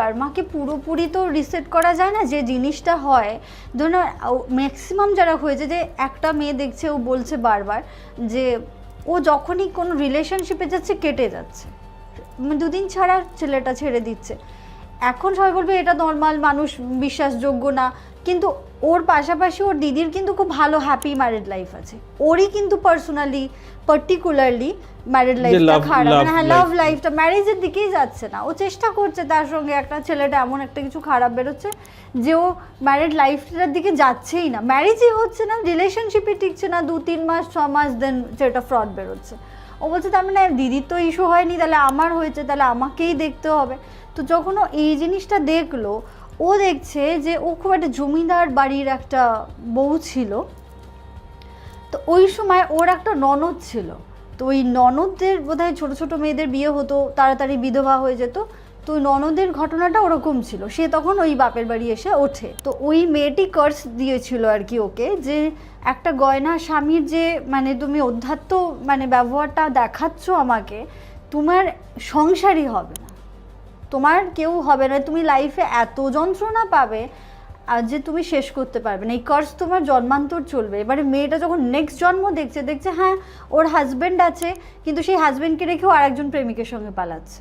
কার্মাকে পুরোপুরি তো রিসেট করা যায় না, যে জিনিসটা হয় ধরুন ম্যাক্সিমাম যারা হয়েছে যে একটা মেয়ে দেখছে ও বলছে বারবার যে ও যখনই কোনো রিলেশনশিপে যাচ্ছে কেটে যাচ্ছে, দুদিন ছাড়া ছেলেটা ছেড়ে দিচ্ছে। এখন সবাই বলবে এটা নর্মাল, মানুষ বিশ্বাসযোগ্য না, কিন্তু ওর পাশাপাশি ওর দিদির কিন্তু খুব ভালো হ্যাপি ম্যারিড লাইফ আছে। ওরই কিন্তু পার্টিকুলারলি ম্যারিড লাইফটা খারাপ, মানে হ্যাঁ লাভ লাইফটা ম্যারেজের দিকেই যাচ্ছে না। ও চেষ্টা করছে তার সঙ্গে, একটা ছেলেটা এমন একটা কিছু খারাপ বেরোচ্ছে যে ও ম্যারিড লাইফটার দিকে যাচ্ছেই না, ম্যারেজই হচ্ছে না, রিলেশনশিপই টিকছে না, 2-3 মাস 6 মাস দেন সেটা ফ্রড বেরোচ্ছে। ও বলছে তার মানে দিদির তো ইস্যু হয়নি, তাহলে আমার হয়েছে, তাহলে আমাকেই দেখতে হবে। তো যখন ও এই জিনিসটা দেখলো, ও দেখছে যে ও খুব একটা জমিদার বাড়ির একটা বউ ছিল, তো ওই সময় ওর একটা ননদ ছিল, তো ওই ননদদের বোধহয় ছোটো ছোটো মেয়েদের বিয়ে হতো, তাড়াতাড়ি বিধবা হয়ে যেত, তো ওই ননদের ঘটনাটা ওরকম ছিল। সে তখন ওই বাপের বাড়ি এসে ওঠে, তো ওই মেয়েটি কার্স দিয়েছিল আর কি ওকে, যে একটা গয়না স্বামীর যে মানে তুমি অধ্যাত্ম মানে ব্যবহারটা দেখাচ্ছ আমাকে, তোমার সংসারই হবে না, তোমার কেউ হবে না, তুমি লাইফে এত যন্ত্রণা পাবে আর যে তুমি শেষ করতে পারবে না, এই কার্স তোমার জন্মান্তর চলবে। এবারে মেয়েটা যখন নেক্সট জন্ম দেখছে হ্যাঁ ওর হাজব্যান্ড আছে, কিন্তু সেই হাজব্যান্ডকে রেখেও আরেকজন প্রেমিকের সঙ্গে পালাচ্ছে।